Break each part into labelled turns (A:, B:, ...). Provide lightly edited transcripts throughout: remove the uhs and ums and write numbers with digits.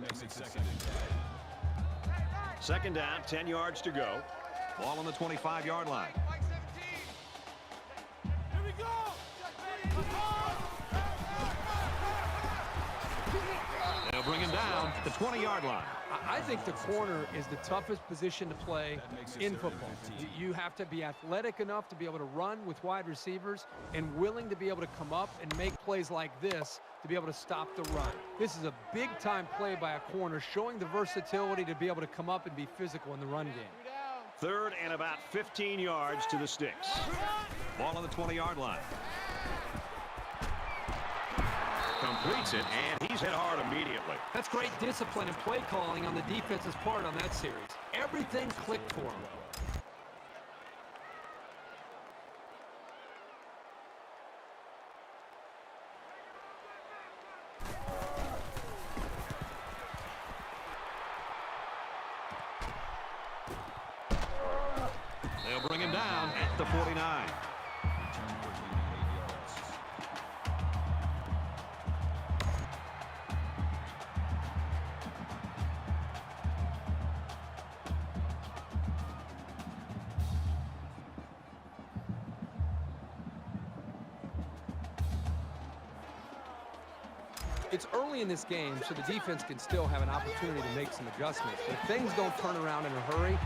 A: makes it second and 10.
B: Second down, 10 yards to go. Ball on the 25-yard line.
C: Here we go.
B: They'll bring him down at the 20-yard line.
D: I think the corner is the toughest position to play in football. You have to be athletic enough to be able to run with wide receivers and willing to be able to come up and make plays like this to be able to stop the run. This is a big-time play by a corner, showing the versatility to be able to come up and be physical in the run game.
B: Third and about 15 yards to the sticks. Ball on the 20-yard line. Completes it, and he's hit hard immediately.
D: That's great discipline and play calling on the defense's part on that series. Everything clicked for him.
B: They'll bring him down at the 49.
D: It's early in this game, so the defense can still have an opportunity to make some adjustments. But if things don't turn around in a hurry,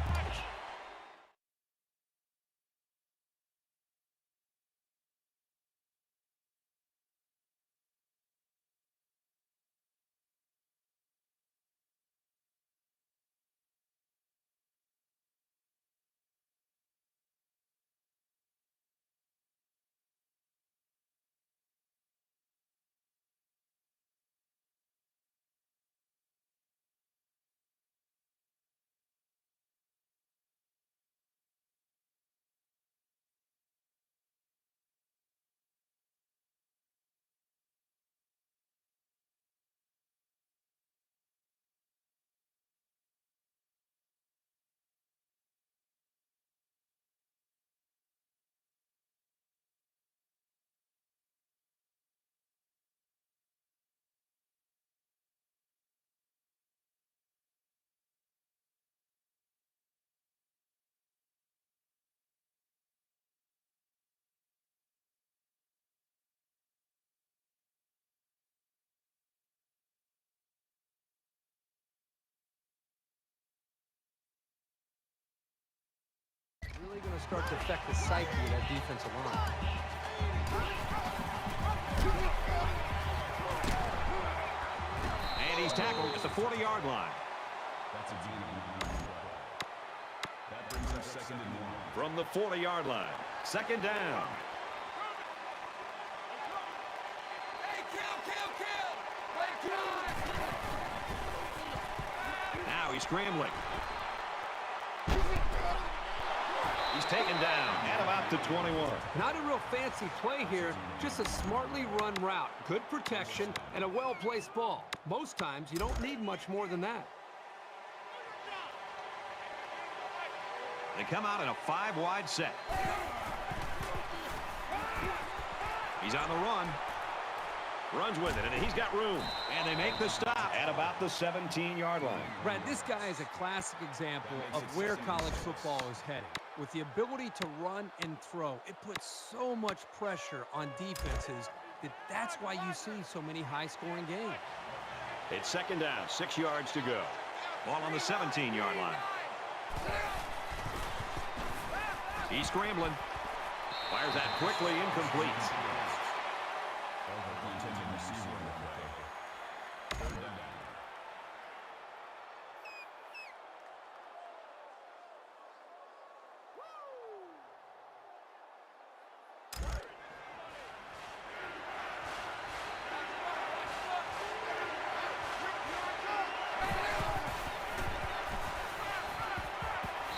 D: really going to start to affect the psyche of that defensive line.
B: And he's tackled at the 40-yard line.
A: That's a D. That brings up second and 1.
B: From the 40-yard line. Second down.
C: Hey, kill.
B: Now he's scrambling. He's taken down at about the 21.
D: Not a real fancy play here, just a smartly run route. Good protection and a well-placed ball. Most times, you don't need much more than that.
B: They come out in a 5-wide set. He's on the run. Runs with it, and he's got room. And they make the stop at about the 17-yard line.
D: Brad, this guy is a classic example of where college football is heading. With the ability to run and throw, it puts so much pressure on defenses that's why you see so many high-scoring games.
B: It's second down, 6 yards to go. Ball on the 17-yard line. He's scrambling. Fires that quickly, incomplete.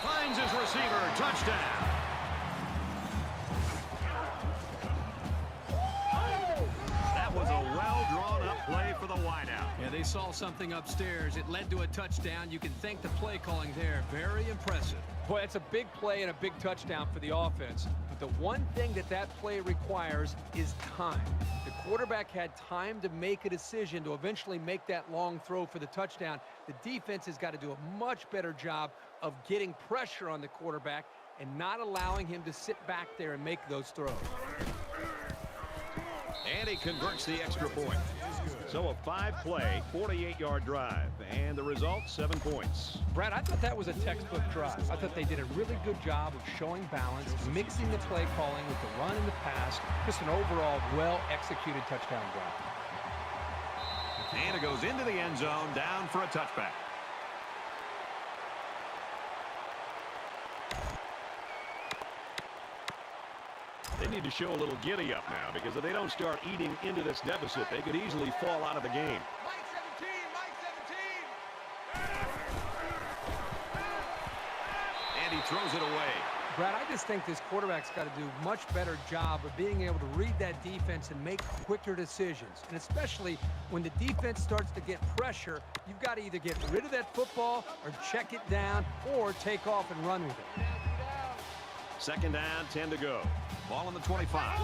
B: Finds his receiver, touchdown. That was a well-drawn-up play for the wideout.
D: Yeah, they saw something upstairs. It led to a touchdown. You can thank the play calling there. Very impressive. Boy, that's a big play and a big touchdown for the offense. But the one thing that play requires is time. The quarterback had time to make a decision to eventually make that long throw for the touchdown. The defense has got to do a much better job of getting pressure on the quarterback and not allowing him to sit back there and make those throws.
B: And he converts the extra point. So a 5-play, 48-yard drive. And the result, 7 points.
D: Brad, I thought that was a textbook drive. I thought they did a really good job of showing balance, mixing the play calling with the run and the pass. Just an overall well-executed touchdown drive.
B: And it goes into the end zone, down for a touchback. They need to show a little giddy up now, because if they don't start eating into this deficit, they could easily fall out of the game.
C: Mike 17, Mike 17.
B: And he throws it away.
D: Brad, I just think this quarterback's got to do a much better job of being able to read that defense and make quicker decisions. And especially when the defense starts to get pressure, you've got to either get rid of that football or check it down or take off and run with it.
B: Second down, 10 to go. Ball on the 25.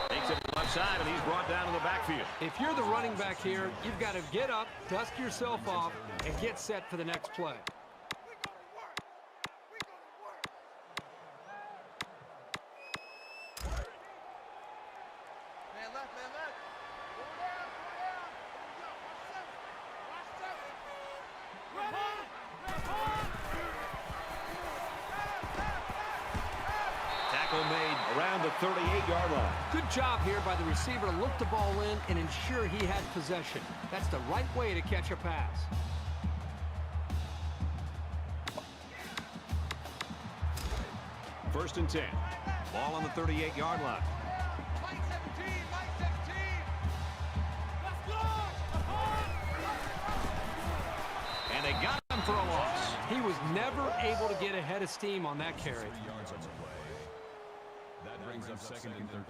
B: Takes it left side, and he's brought down in the backfield.
D: If you're the running back here, you've got to get up, dust yourself off, and get set for the next play.
C: Man left, man left. Go down, go down. Watch seven. Watch seven.
B: Tackle made around the 38-yard line.
D: Good job here by the receiver to look the ball in and ensure he had possession. That's the right way to catch a pass.
B: First and 10. Ball on the 38-yard line.
C: Mike 17, Mike 17. Let's go.
B: And they got him for a loss.
D: He was never able to get ahead of steam on that carry.
A: 3 yards on the play. That brings up second and 13.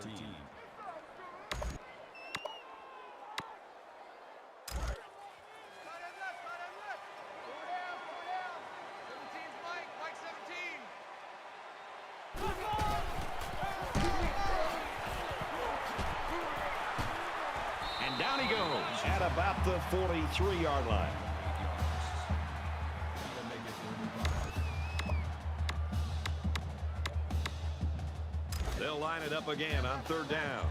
B: And down he goes at about the 43-yard line. They'll line it up again on third down.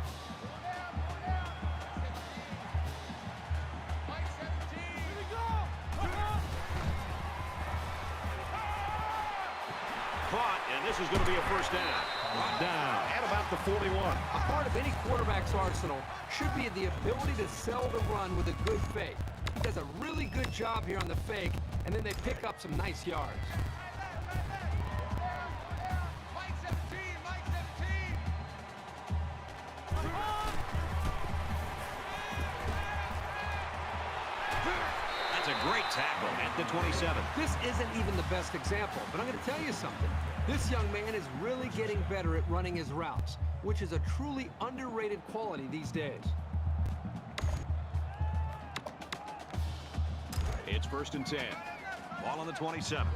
B: Caught, and this is going to be a first down. Brought down at about the 41.
D: A part of any quarterback's arsenal should be the ability to sell the run with a good fake. He does a really good job here on the fake, and then they pick up some nice yards.
C: Mike 17, Mike 17.
B: That's a great tackle at the 27.
D: This isn't even the best example, but I'm going to tell you something. This young man is really getting better at running his routes, which is a truly underrated quality these days.
B: It's first and 10. Ball on the 27.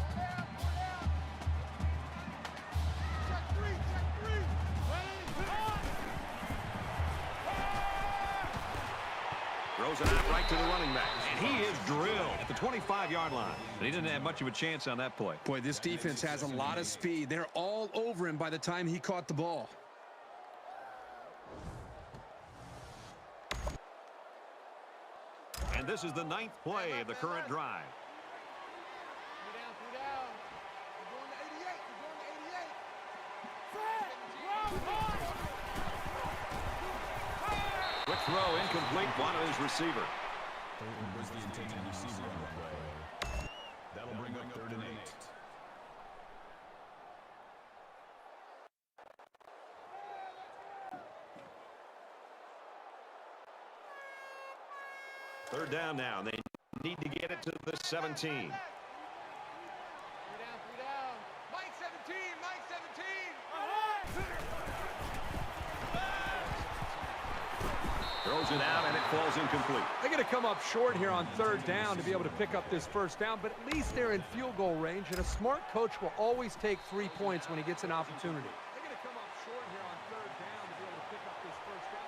B: Throws it out right to the running back. And he is drilled at the 25-yard line. And he didn't have much of a chance on that play.
E: Boy, this defense has a lot of speed. They're all over him by the time he caught the ball.
B: And this is the 9th play of the current drive.
C: Three down. We're going to 88. We're going to 88.
B: Quick throw, incomplete, wanted his receiver.
A: Was the intended receiver on the play. That'll bring up third and 8.
B: Third down now. They need to get it to the 17.
C: Three down. Mike 17, Mike 17.
B: Throws it out, and it falls incomplete.
D: They're going to come up short here on third down to be able to pick up this first down, but at least they're in field goal range, and a smart coach will always take 3 points when he gets an opportunity. They're going to come up short here on third down to be able to pick up this first down.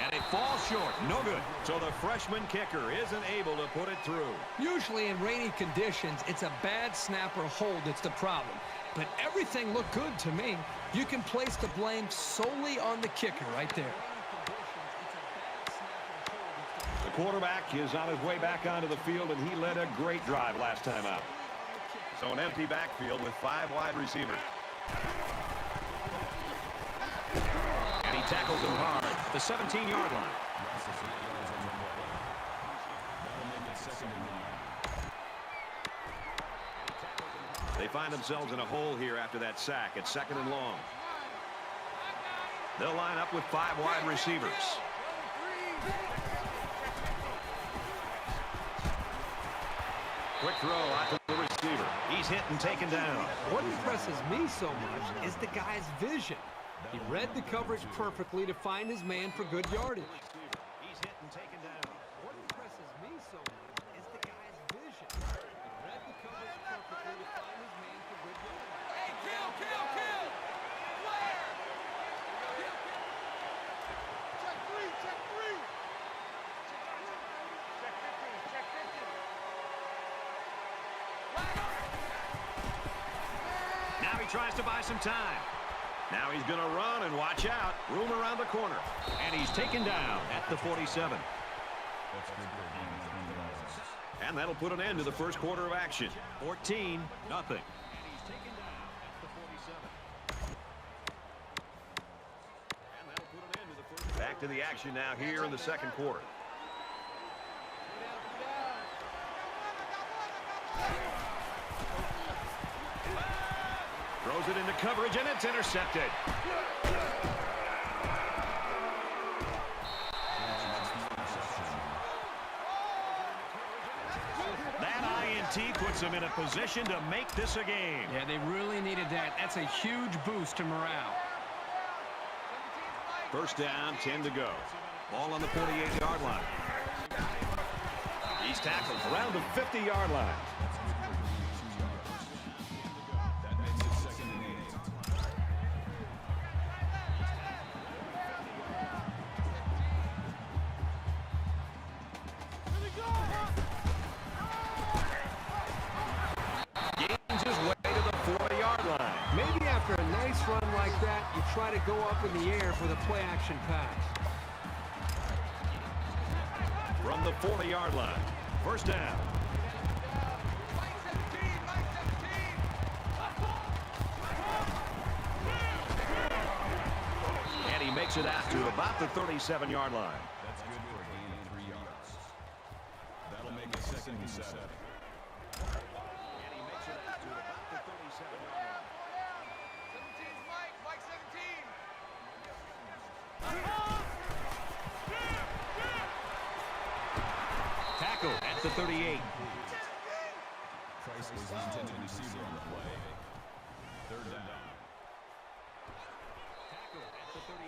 B: And it falls short. No good. So the freshman kicker isn't able to put it through.
D: Usually in rainy conditions, it's a bad snap or hold that's the problem. But everything looked good to me. You can place the blame solely on the kicker right there.
B: The quarterback is on his way back onto the field, and he led a great drive last time out. So an empty backfield with 5 wide receivers. And he tackles him hard at the 17-yard line. They find themselves in a hole here after that sack at 2nd and long. They'll line up with 5 wide receivers. Quick throw out to the receiver. He's hit and taken down.
D: What impresses me so much is the guy's vision. He read the coverage perfectly to find his man for good yardage.
B: He's hit and taken down.
D: What impresses me so much is the guy's vision. He read the coverage perfectly to find his man for good yardage.
C: Hey, kill! Flare! Check 3! Check 15! Check 15!
B: Now he tries to buy some time. Now he's going to run, and watch out. Room around the corner. And he's taken down at the 47. And that'll put an end to the first quarter of action. 14-0. Back to the action now here in the second quarter. Throws it into coverage, and it's intercepted. That INT puts them in a position to make this a game.
D: Yeah, they really needed that. That's a huge boost to morale.
B: First down, 10 to go. Ball on the 48-yard line. He's tackled around the 50-yard line. Gains his way to the 40-yard line.
D: Maybe after a nice run like that, you try to go up in the air for the play-action pass.
B: From the 40-yard line. First down. And he makes it out to about the 37-yard line.
A: That's good for a gain of 3 yards. That'll make it 2nd and 7.
B: And he makes it out to about the 37-yard line.
C: 17's Mike 17.
B: Tackle at the 38.
A: Price was the intended receiver on the play. 3rd down.
B: Tackle at the 38.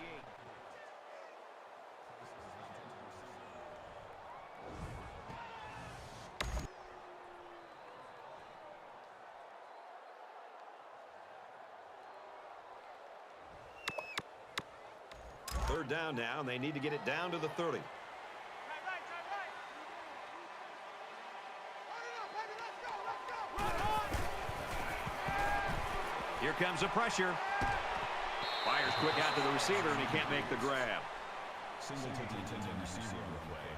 B: Third down now, and they need to get it down to the 30. Here comes the pressure. Fires quick out to the receiver, and he can't make the grab.
A: Single to the intended receiver on the play.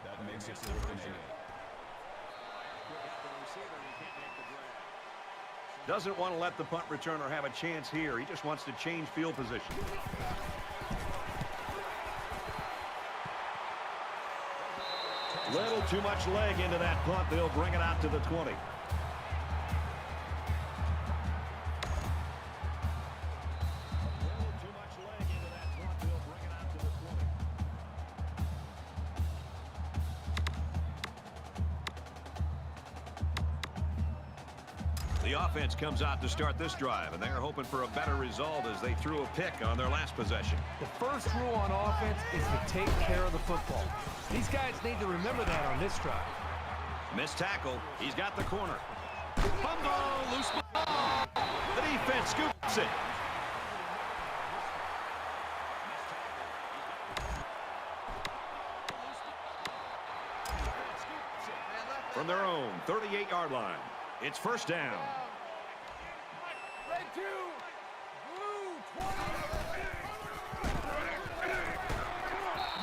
A: That makes it 4th and 8.
B: Doesn't want to let the punt returner have a chance here. He just wants to change field position. Little too much leg into that punt. They'll bring it out to the 20. The offense comes out to start this drive, and they're hoping for a better result as they threw a pick on their last possession.
D: The first rule on offense is to take care of the football. These guys need to remember that on this drive.
B: Missed tackle. He's got the corner. Fumble, loose ball. The defense scoops it. From their own 38-yard line, it's first down.
C: Red 2, blue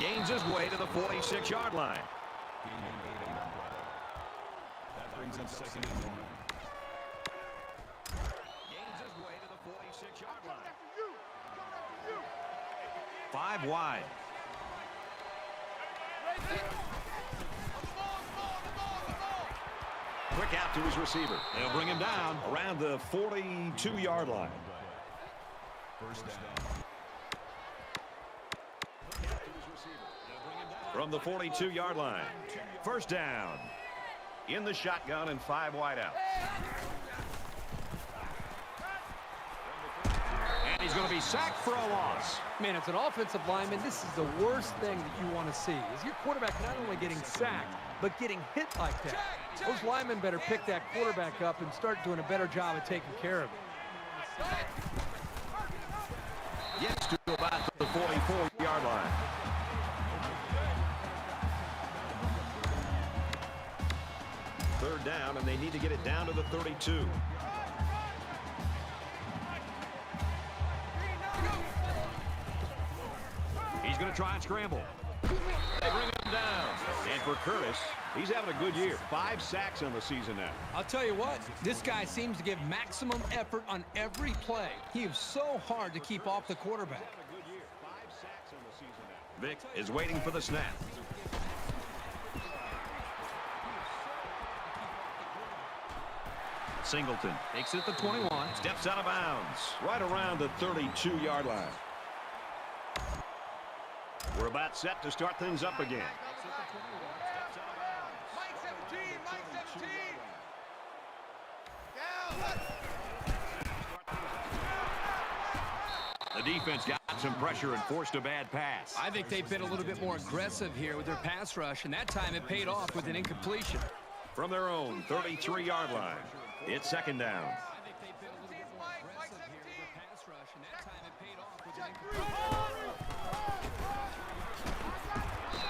C: 20.
B: Gains his way to the 46-yard line.
A: That brings him second and 1.
B: Gains his way to the 46-yard line.
C: After you. Coming after you.
B: 5 wide.
C: Red 6.
B: Quick out to his receiver. They'll bring him down around the 42-yard line.
A: First down.
B: From the 42-yard line, first down. In the shotgun and 5 wide out. And he's going to be sacked for a loss.
D: Man, as an offensive lineman, this is the worst thing that you want to see, is your quarterback not only getting sacked, but getting hit like that. Those linemen better pick that quarterback up and start doing a better job of taking care of it.
B: Gets to about the 44-yard line. Third down, and they need to get it down to the 32. He's going to try and scramble. They bring him down. And for Curtis, he's having a good year. 5 sacks on the season now.
D: I'll tell you what, this guy seems to give maximum effort on every play. He is so hard to keep off the quarterback.
B: Vic is waiting for the snap. Singleton takes it to 21. Steps out of bounds. Right around the 32-yard line. We're about set to start things up again.
C: Mike 17, Mike 17. Down.
B: The defense got some pressure and forced a bad pass.
D: I think they've been a little bit more aggressive here with their pass rush, and that time it paid off with an incompletion.
B: From their own 33-yard line, it's second down.
D: I think they've been a little bit more aggressive here with their pass rush, and that time it paid off with an incompletion.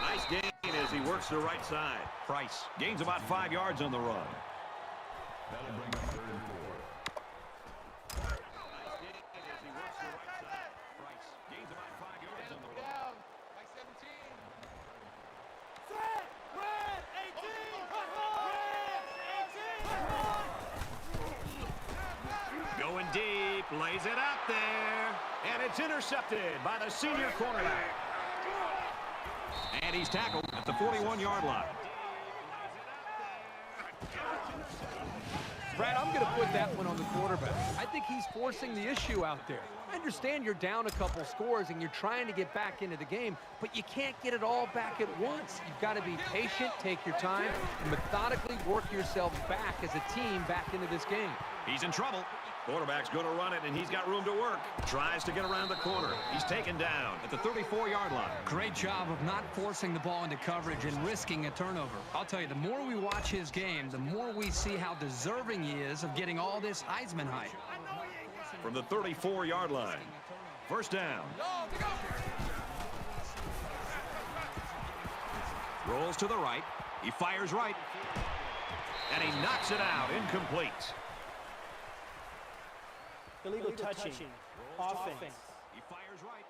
B: Nice gain as he works the right side. Price gains about 5 yards on the run.
A: That'll bring up third and 4.
C: Down. Mike 17. Set. Red 18.
B: Going deep, lays it out there, and it's intercepted by the senior cornerback. And he's tackled at the 41-yard line.
D: Brad, I'm going to put that one on the quarterback. I think he's forcing the issue out there. I understand you're down a couple scores and you're trying to get back into the game, but you can't get it all back at once. You've got to be patient, take your time, and methodically work yourselves back as a team back into this game.
B: He's in trouble. Quarterback's going to run it, and he's got room to work. Tries to get around the corner. He's taken down at the 34-yard line.
D: Great job of not forcing the ball into coverage and risking a turnover. I'll tell you, the more we watch his game, the more we see how deserving he is of getting all this Heisman hype.
B: From the 34-yard line. First down. Rolls to the right. He fires right. And he knocks it out. Incomplete.
F: Illegal touching. Offense.
B: He fires right.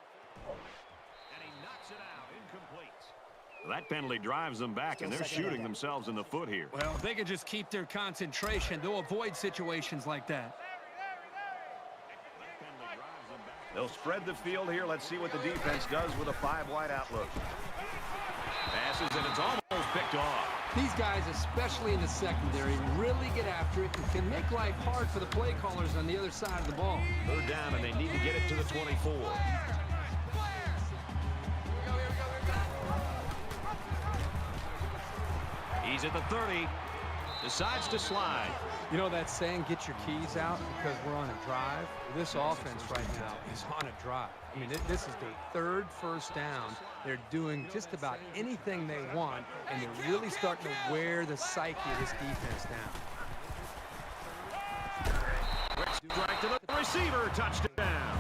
B: And he knocks it out. Incomplete. That penalty drives them back, and they're shooting themselves in the foot here.
D: Well, if they can just keep their concentration, they'll avoid situations like that.
B: They'll spread the field here. Let's see what the defense does with a 5-wide outlook. Passes, and it's almost picked off.
D: These guys, especially in the secondary, really get after it and can make life hard for the play callers on the other side of the ball.
B: Third down, and they need to get it to the 24. He's at the 30. Decides to slide.
D: You know that saying, get your keys out, because we're on a drive? This offense right now is on a drive. I mean, this is their third first down. They're doing just about anything they want, and they're really starting to wear the psyche of this defense down.
B: Quick strike to the receiver. Touchdown.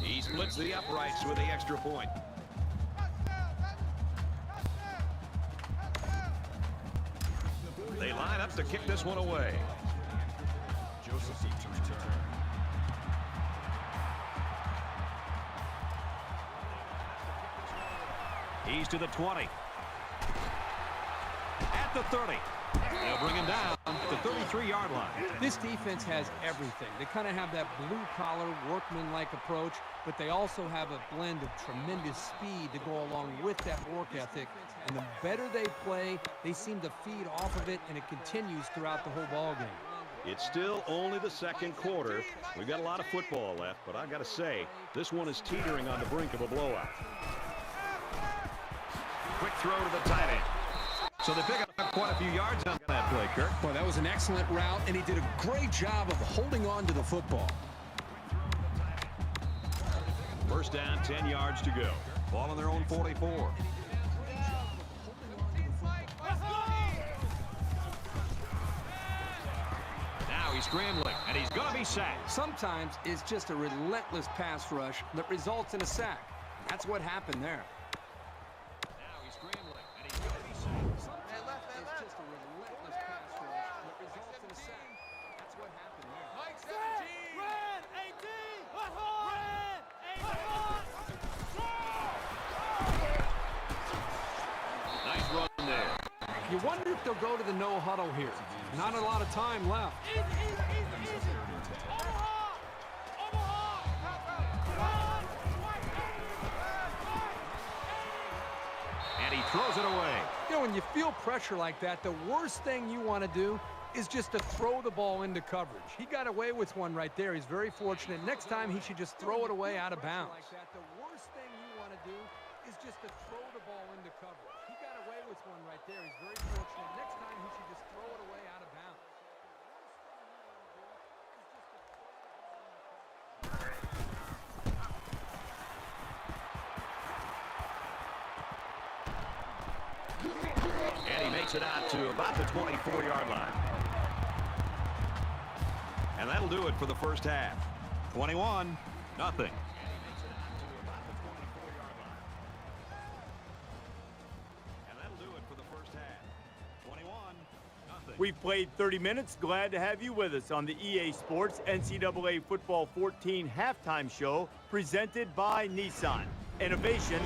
B: He splits the uprights with the extra point. They line up to kick this one away.
A: Joseph to return.
B: He's to the 20. At the 30. They'll bring him down at the 33-yard line.
D: This defense has everything. They kind of have that blue-collar, workman-like approach, but they also have a blend of tremendous speed to go along with that work ethic. And the better they play, they seem to feed off of it, and it continues throughout the whole ball game.
B: It's still only the second quarter. We've got a lot of football left, but I got to say, this one is teetering on the brink of a blowout. Quick throw to the tight end. So they pick up quite a few yards on that play, Kirk.
E: Boy, that was an excellent route, and he did a great job of holding on to the football.
B: First down, 10 yards to go. Ball on their own 44. Now he's scrambling, and he's going to be sacked.
D: Sometimes it's just a relentless pass rush that results in a sack. That's what happened there.
B: Now he's scrambling, and he's going to be sacked.
D: Sometimes it's just a relentless pass rush that results in a sack. That's what happened there.
C: Mike 17. Red 18. Red 18.
B: Nice run there.
D: You wonder if they'll go to the no huddle here. Not a lot of time left.
C: Easy. Omaha.
B: And he throws it away.
D: You know, when you feel pressure like that, the worst thing you want to do is just to throw the ball into coverage. He got away with one right there. He's very fortunate. Next time, he should just throw it away out of bounds. The worst thing you want to do is just to throw the ball into coverage. He got away with one right there. He's very fortunate. Next time, he should just throw it away out of bounds.
B: And he makes it out to about the 24-yard line. And that'll do it for the first half. 21-0.
G: We've played 30 minutes. Glad to have you with us on the EA Sports NCAA Football 14 halftime show presented by Nissan. Innovation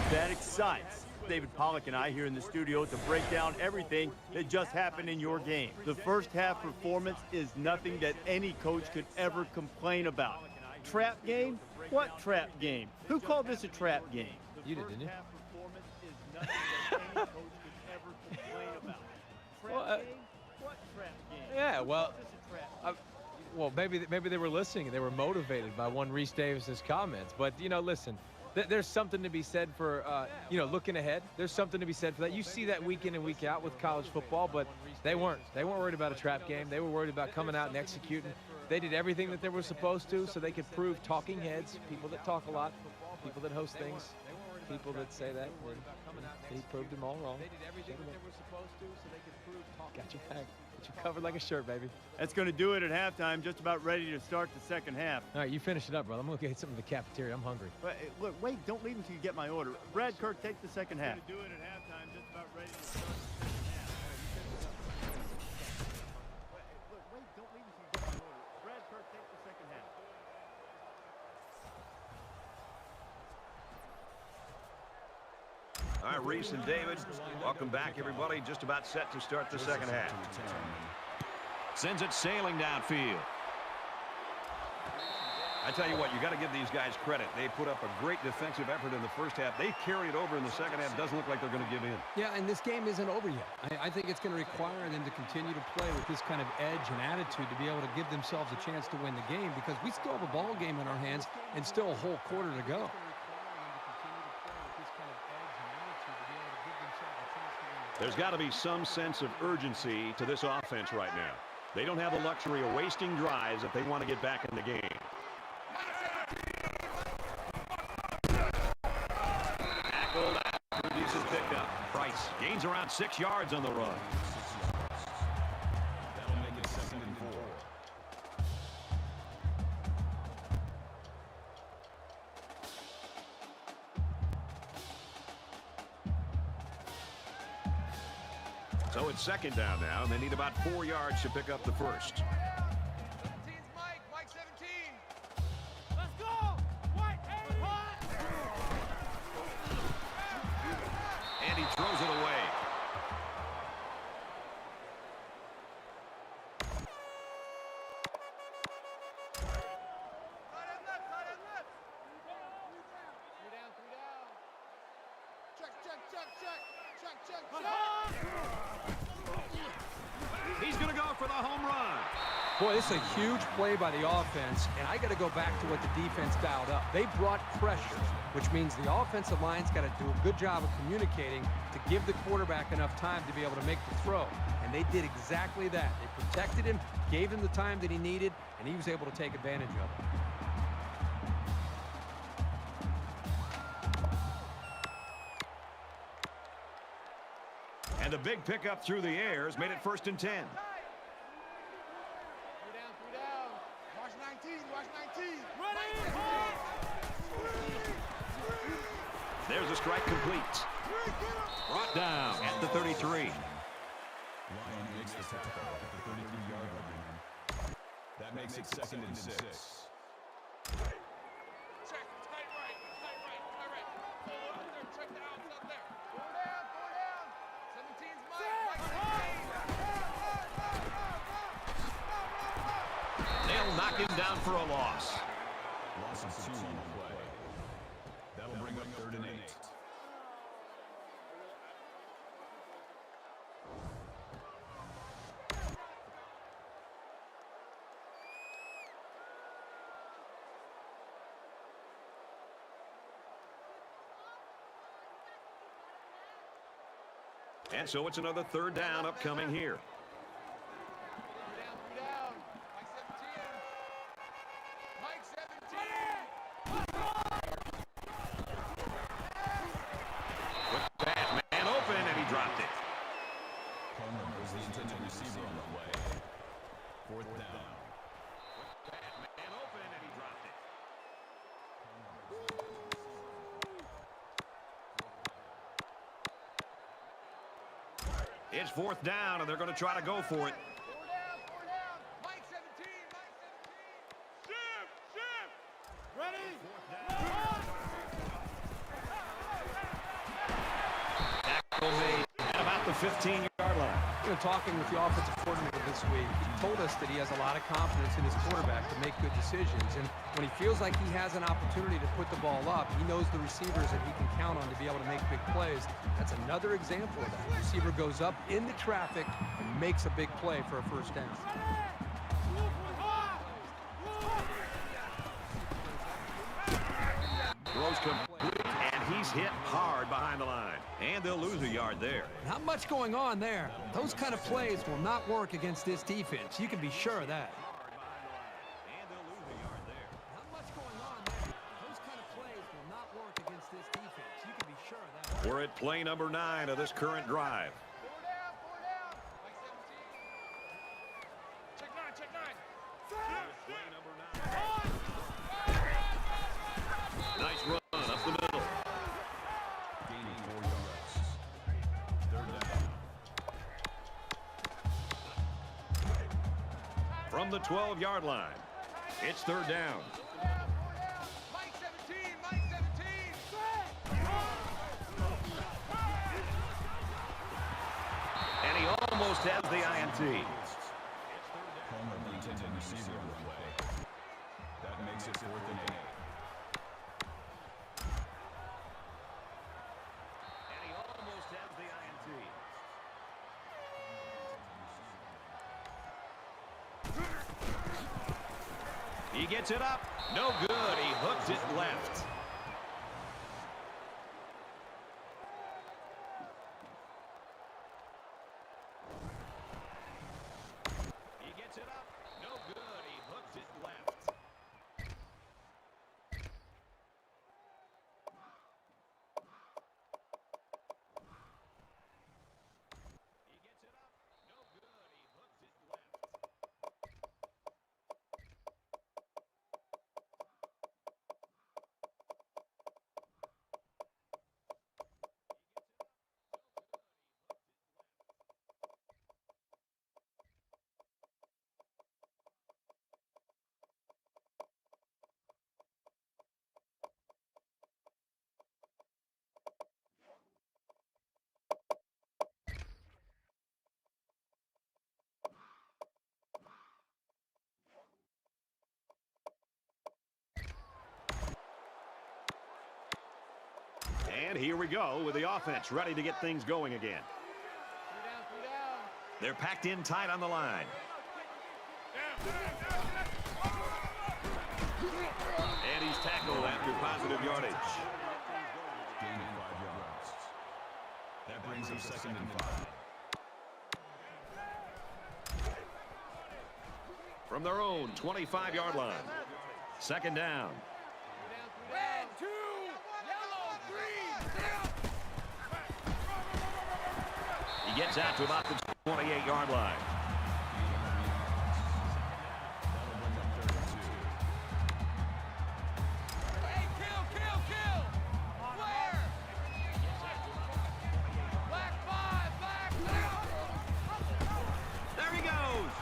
G: that excites. David Pollack and I here in the studio to break down everything that just happened in your game. The first half performance is nothing that any coach could ever complain about. Trap game? What trap game? Who called this a trap game?
H: You did, didn't you? Yeah, well, maybe they were listening and they were motivated by one Reese Davis's comments. But you know, listen, there's something to be said for looking ahead. There's something to be said for that. You see that week in and week out with college football, but they weren't worried about a trap game. They were worried about coming out and executing. They did everything that they were supposed to, so they could prove talking heads, people that talk a lot, people that host things, people that say that. He proved them all wrong. They did everything that they were supposed to, so they could prove talking. Got your back. Got you covered like a shirt, baby.
G: That's going to do it at halftime. Just about ready to start the second half.
H: All right, you finish it up, brother. I'm going to get something in the cafeteria. I'm hungry.
G: Look, wait, don't leave until you get my order. Brad Kirk, take the second half. Do it at halftime. Just about ready to start the second half. Look, wait, don't leave until you get my order. Brad Kirk, take the second half.
B: All right, Reese and David, welcome back, everybody. Just about set to start the second half. Sends it sailing downfield. I tell you what, you got to give these guys credit. They put up a great defensive effort in the first half. They carried it over in the second half. Doesn't look like they're going to give in.
D: Yeah, and this game isn't over yet. I think it's going to require them to continue to play with this kind of edge and attitude to be able to give themselves a chance to win the game, because we still have a ball game in our hands and still a whole quarter to go.
B: There's got to be some sense of urgency to this offense right now. They don't have the luxury of wasting drives if they want to get back in the game. Tackled after decent pickup. Price gains around 6 yards on the run.
A: That'll make it 2nd and 4.
B: So it's 2nd down now, and they need about 4 yards to pick up the first.
C: 17's Mike. Mike 17. Let's go. White,
B: And he throws it away.
C: Right and left, right and left. 3 down, 3 down. Check, check, check, check. Check, check, check.
B: He's going to go for the home run.
D: Boy, this is a huge play by the offense, and I got to go back to what the defense dialed up. They brought pressure, which means the offensive line's got to do a good job of communicating to give the quarterback enough time to be able to make the throw. And they did exactly that. They protected him, gave him the time that he needed, and he was able to take advantage of it.
B: And the big pickup through the air has made it 1st and 10.
C: 3 down, 3 down. Watch 19, watch 19.
B: There's a strike complete. Brought down at the 33.
A: Lion makes the tackle at the 33-yard line. That makes it 2nd and 6.
C: Check, tight right, tight right, tight right. Pull up there, check the outs up there. 4 down, 4 down. 17's Mike.
B: They'll knock him down for a loss.
A: Loss of 2 on the play. That'll bring up 3rd and 8.
B: And so it's another 3rd down upcoming here.
C: 3 down. Mike 17.
B: With that man open, and he dropped it.
A: Coleman was the intended receiver on the play. 4th down.
B: That man open, and he dropped it. It's 4th down, and they're going to try to go for it.
C: 4 down, 4 down. Mike 17, Mike 17. Shift. Ready?
B: Tackle made at about the 15-yard line.
D: You know, talking with the offensive coordinator this week, he told us that he has a lot of confidence in his quarterback to make good decisions. And when he feels like he has an opportunity to put the ball up, he knows the receivers that he can count on to be able to make big plays. That's another example of that. The receiver goes up into traffic and makes a big play for a 1st down.
B: Throws complete, and he's hit hard behind the line. And they'll lose a yard there.
D: Not much going on there. Those kind of plays will not work against this defense. You can be sure of that.
B: And they'll lose a yard there.
D: Not much going on there. Those kind of plays will not work against this defense. You can be sure of that.
B: We're at play number 9 of this current drive.
C: 4 down, 4 down. Mike 17. Check 9, check 9.
B: Play number 9. Nice run up the middle.
A: Gaining 4 yards. 3rd down.
B: From the 12-yard line, it's 3rd down.
C: 4 down. Mike 17, Mike 17.
B: And he almost has the INT.
A: Coleman, the intended receiver on the play. That makes makes it 4th and 8.
B: And he almost has the INT. He gets it up. No good. He hooked it left. He gets it up. No good. He hooked it left. He gets it up. No good. He hooked it left. And here we go with the offense ready to get things going again. They're packed in tight on the line. And he's tackled after positive yardage.
A: Gain of 5 yards. That brings up 2nd and 5.
B: From their own 25-yard line. 2nd down.
C: Red, 2, yellow, 3, down.
B: He gets out to about the 28-yard line.
C: Hey, kill. Flare. Black 5, black.
B: There he goes.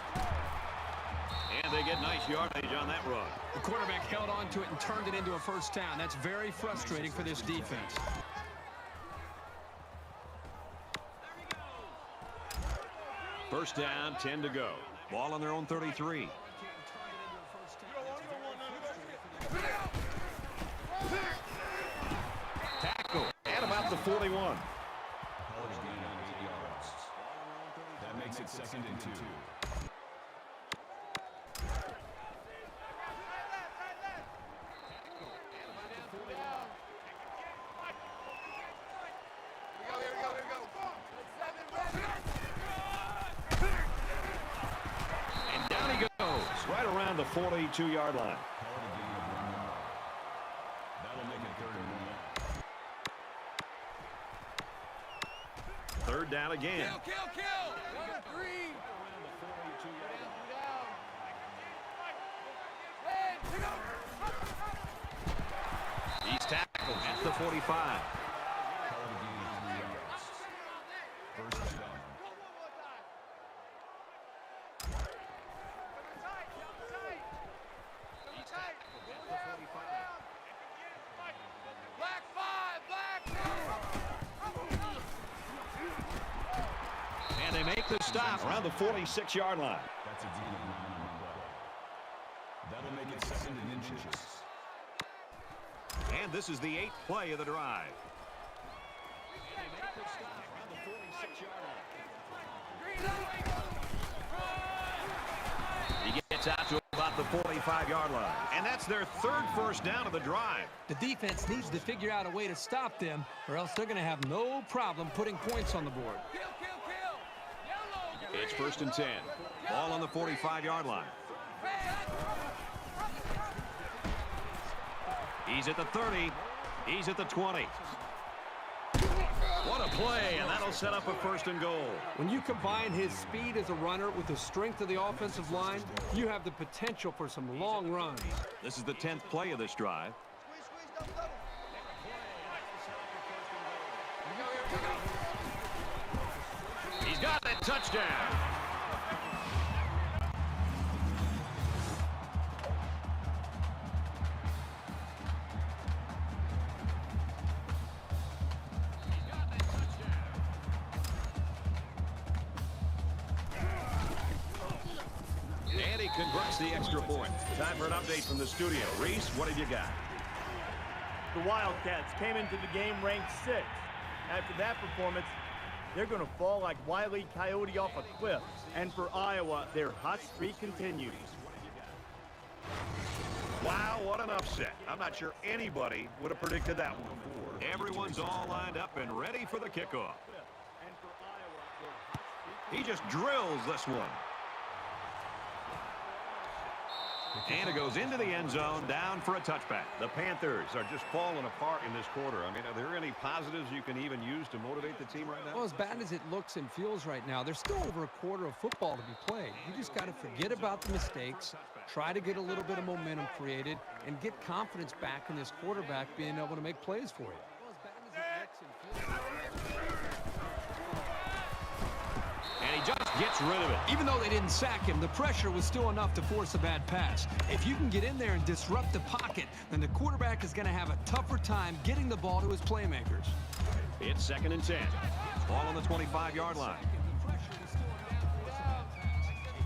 B: And they get nice yardage on that run.
E: The quarterback held on to it and turned it into a first down. That's very frustrating for this defense.
B: First down, 10 to go. Ball on their own 33. Tackle at about the 41.
A: College gain of 8 yards. That makes it 2nd and 2.
B: And down he goes, right around the 42-yard line.
A: Call it a gain of 1 yard. That'll make it 3rd and 1.
B: 3rd down again.
C: Kill. 1, 3.
B: He's tackled at the 45.
A: Call it a gain of 3 yards. 1st down.
C: Black 5, black.
B: And they make the stop around the 46-yard line.
A: That's a gain of 9 on the play. That'll make it 2nd and inches.
B: And this is the 8th play of the drive. He gets out to about the 45-yard line. And that's their 3rd first down of the drive.
D: The defense needs to figure out a way to stop them, or else they're going to have no problem putting points on the board.
C: Kill. Yellow,
B: It's 1st and 10. Ball on the 45-yard line. He's at the 30. He's at the 20. What a play, and that'll set up a 1st and goal.
D: When you combine his speed as a runner with the strength of the offensive line, you have the potential for some long runs.
B: This is the 10th play of this drive. He's got that touchdown. converts the extra point. Time for an update from the studio. Reese, what have you got?
G: The Wildcats came into the game ranked 6th. After that performance, they're going to fall like Wile E. Coyote off a cliff. And for Iowa, their hot streak continues.
B: Wow, what an upset. I'm not sure anybody would have predicted that one before. Everyone's all lined up and ready for the kickoff. He just drills this one. And it goes into the end zone, down for a touchback. The Panthers are just falling apart in this quarter. I mean, are there any positives you can even use to motivate the team right now?
D: Well, as bad as it looks and feels right now, there's still over a quarter of football to be played. You just got to forget about the mistakes, try to get a little bit of momentum created, and get confidence back in this quarterback being able to make plays for you.
B: And he just gets rid of it.
D: Even though they didn't sack him, the pressure was still enough to force a bad pass. If you can get in there and disrupt the pocket, then the quarterback is going to have a tougher time getting the ball to his playmakers.
B: It's 2nd and 10. Ball on the 25-yard line.
D: If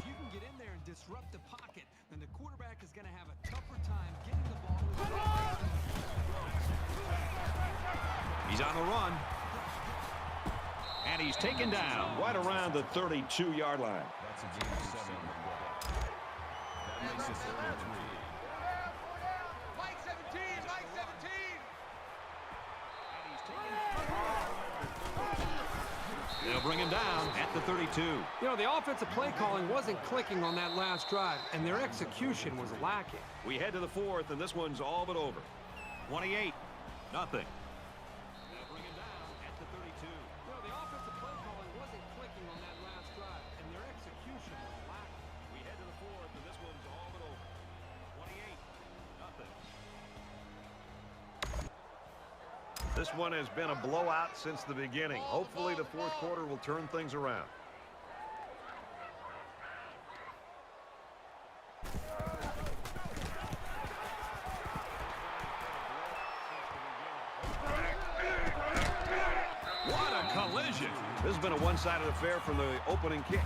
D: you can get in there and disrupt the pocket, then the quarterback is going to have a tougher time getting the ball to his playmakers.
B: He's on the run. And he's taken down right around the 32-yard line.
A: That's a gain of 7. That makes it 33.
C: Mike 17, Mike 17.
B: They'll bring him down at the 32.
D: You know, the offensive play calling wasn't clicking on that last drive, and their execution was lacking.
B: We head to the 4th, and this one's all but over. 28-0. This one has been a blowout since the beginning. Hopefully the 4th quarter will turn things around. What a collision. This has been a one-sided affair from the opening kick.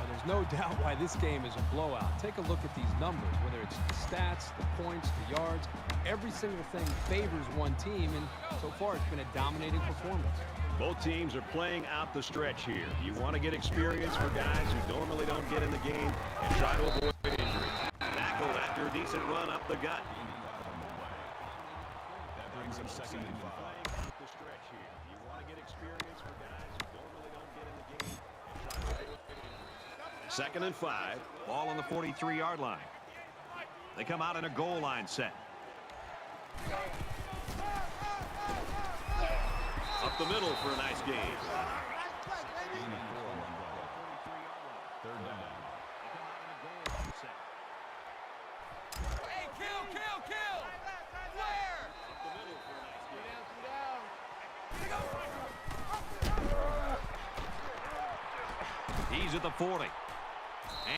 D: There's no doubt why this game is a blowout. Take a look at these numbers, whether it's the stats, the points, the yards. Every single thing favors one team, and so far it's been a dominating performance.
B: Both teams are playing out the stretch here. You want to get experience for guys who normally don't get in the game and try to avoid injury. Tackled after a decent run up the gut.
A: That brings him 2nd and 5.
B: Out the stretch here. You want to get experience for guys who normally don't get in the game and try to avoid injury. 2nd and 5. Ball on the 43-yard line. They come out in a goal line set. Up the middle for a nice game.
A: Third down.
C: Hey, kill! Where?
B: He's at the 40.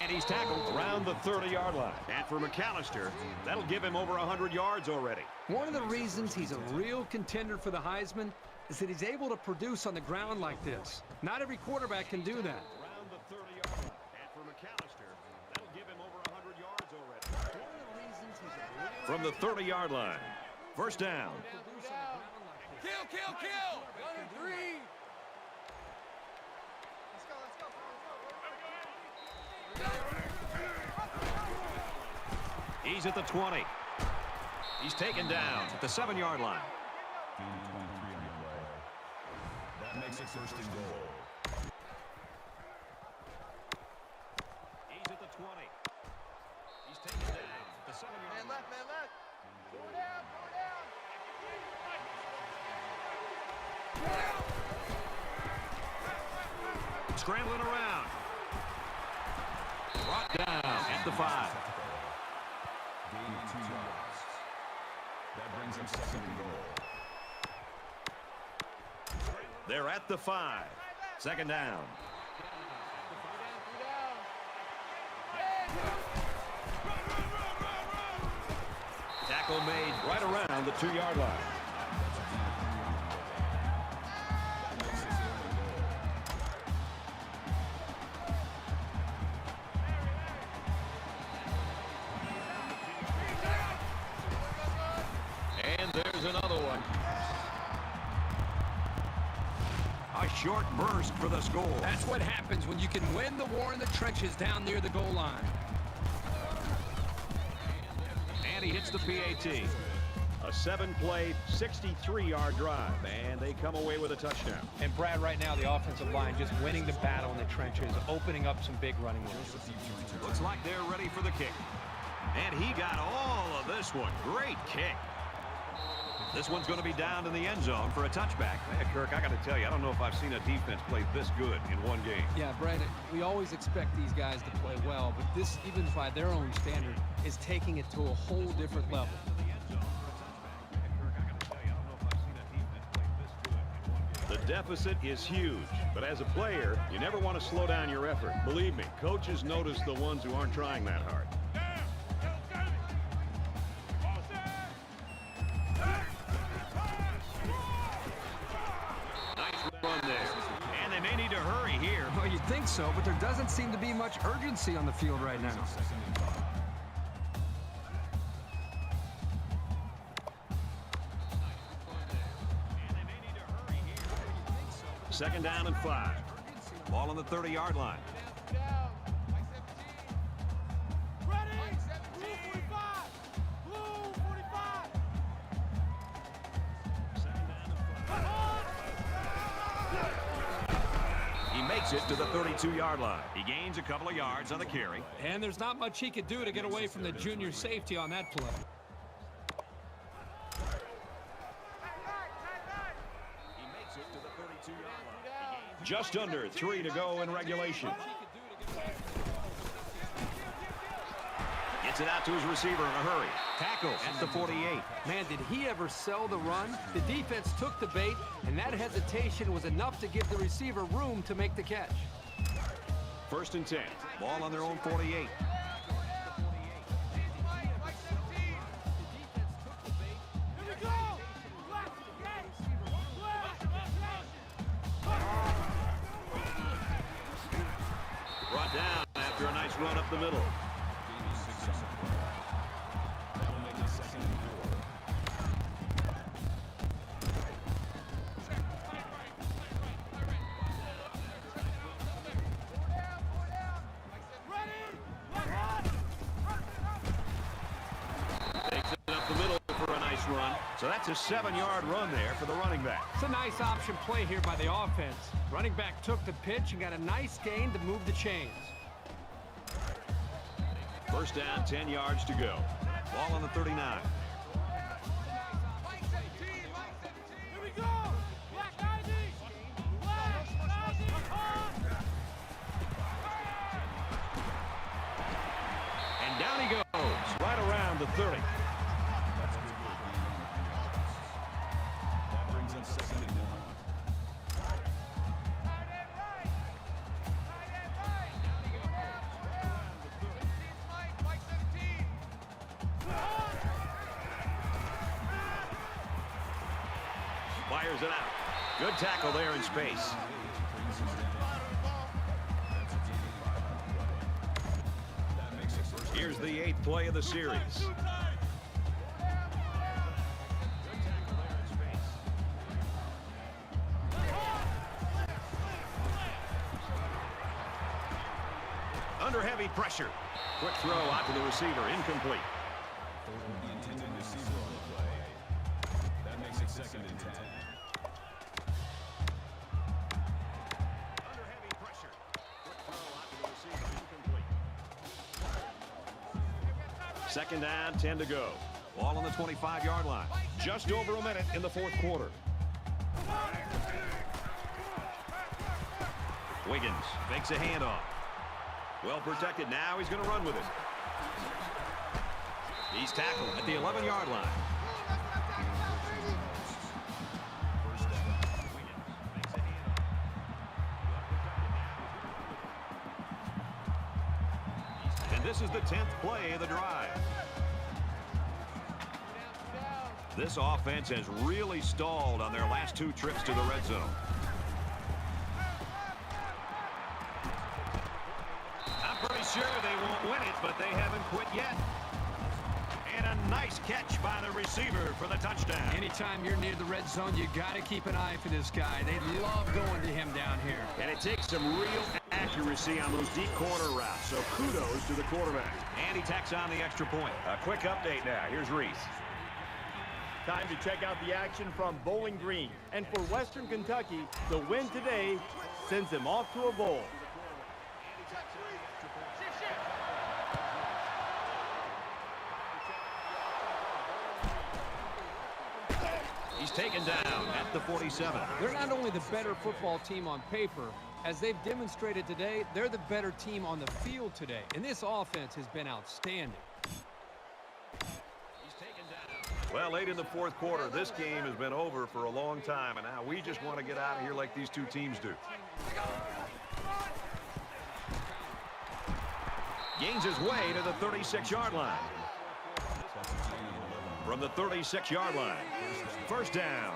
B: And he's tackled around the 30-yard line. And for McAllister, that'll give him over 100 yards already.
D: One of the reasons he's a real contender for the Heisman is that he's able to produce on the ground like this. Not every quarterback can do that.
B: Around the 30-yard line. And for McAllister, that'll give him over 100 yards already.
D: One of the reasons he's a real
B: From the 30-yard line. First down.
D: produce on the ground like this.
C: Kill! 1 and 3.
B: He's at the 20. He's taken down at the 7-yard line.
A: Gain of 23 on the play. That makes it 1st and goal.
B: He's at the 20. He's taken down at the 7-yard line.
C: Man left. Go down.
B: Scrambling around. Brought down at the 5.
A: Gain of 2 yards. That brings him 2nd and goal.
B: They're at the 5. 2nd down. Tackle made right around the 2-yard line. A short burst for the score.
E: That's what happens when you can win the war in the trenches down near the goal line.
B: And he hits the PAT. A 7-play, 63-yard drive, and they come away with a touchdown.
D: And Brad, right now, the offensive line just winning the battle in the trenches, opening up some big running lanes.
B: Looks like they're ready for the kick. And he got all of this one. Great kick. This one's going to be down in the end zone for a touchback. Man, Kirk, I got to tell you, I don't know if I've seen a defense play this good in one game.
D: Yeah, Brandon, we always expect these guys to play well, but this, even by their own standard, is taking it to a whole different level.
B: The deficit is huge, but as a player, you never want to slow down your effort. Believe me, coaches notice the ones who aren't trying that hard. Nice run there. And they may need to hurry here.
E: Well, you'd think so, but there doesn't seem to be much urgency on the field right now.
B: Second down and 5. Ball on the 30-yard line. He makes it to the 32-yard line. He gains a couple of yards on the carry.
D: And there's not much he could do to get away from the junior safety on that play.
B: Just under 3 to go in regulation. Gets it out to his receiver in a hurry. Tackle at the 48.
D: Man, did he ever sell the run? The defense took the bait, and that hesitation was enough to give the receiver room to make the catch.
B: First and 10. Ball on their own 48. Brought down after a nice run up the middle. Takes it up the middle for a nice run. So that's a 7-yard run there for the running back.
D: It's a nice option play here by the offense. Running back took the pitch and got a nice gain to move the chains.
B: First down, 10 yards to go. Ball on the 39. And down he goes, right around the 30.
A: That brings up second and 1.
B: Fires it out. Good tackle there in space. Here's the 8th play of the series. Under heavy pressure. Quick throw out to the receiver. Incomplete.
A: The intended receiver on the play. That makes it second and 10.
B: Under heavy pressure. Quick throw out to the receiver. Incomplete. Second down, 10 to go. Ball on the 25-yard line. Just over a minute in the fourth quarter. Wiggins fakes a handoff. Well protected. Now he's going to run with it. He's tackled at the 11-yard line. And this is the 10th play of the drive. This offense has really stalled on their last 2 trips to the red zone. I'm pretty sure they won't win it, but they haven't quit yet. And Nice catch by the receiver for the touchdown.
E: Anytime you're near the red zone, you got to keep an eye for this guy. They love going to him down here.
B: And it takes some real accuracy on those deep corner routes. So kudos to the quarterback. And he tacks on the extra point. A quick update now. Here's Reese.
G: Time to check out the action from Bowling Green. And for Western Kentucky, the win today sends them off to a bowl.
B: He's taken down at the 47.
D: They're not only the better football team on paper, as they've demonstrated today, they're the better team on the field today. And this offense has been outstanding.
B: Well, late in the fourth quarter, this game has been over for a long time, and now we just want to get out of here like these two teams do. Gains his way to the 36-yard line. From the 36-yard line, first down.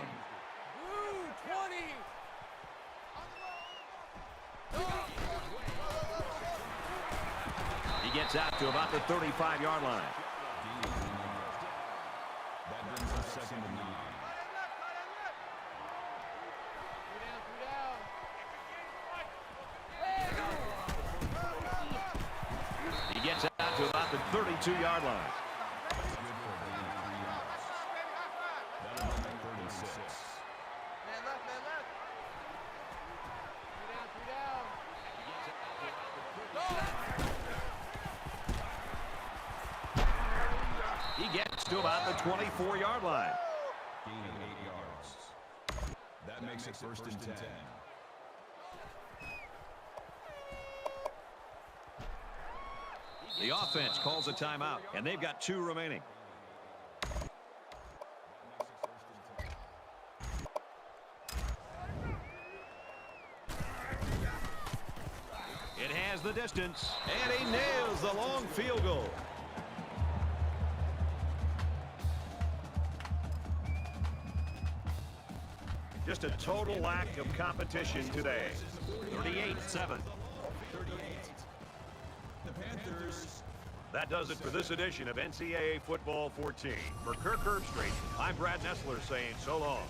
B: He gets out to about the 35-yard line.
A: That brings us second and 9.
B: He gets out to about the 32-yard line. He gets to about the 24-yard line.
A: Gain of 8 yards. That makes it first and 10.
B: The offense calls a timeout, and they've got 2 remaining. It has the distance, and he nails the long field goal. Just a total lack of competition today. 38-7.
A: The Panthers.
B: That does it for this edition of NCAA Football 14. For Kirk Herbstreit, I'm Brad Nessler saying so long.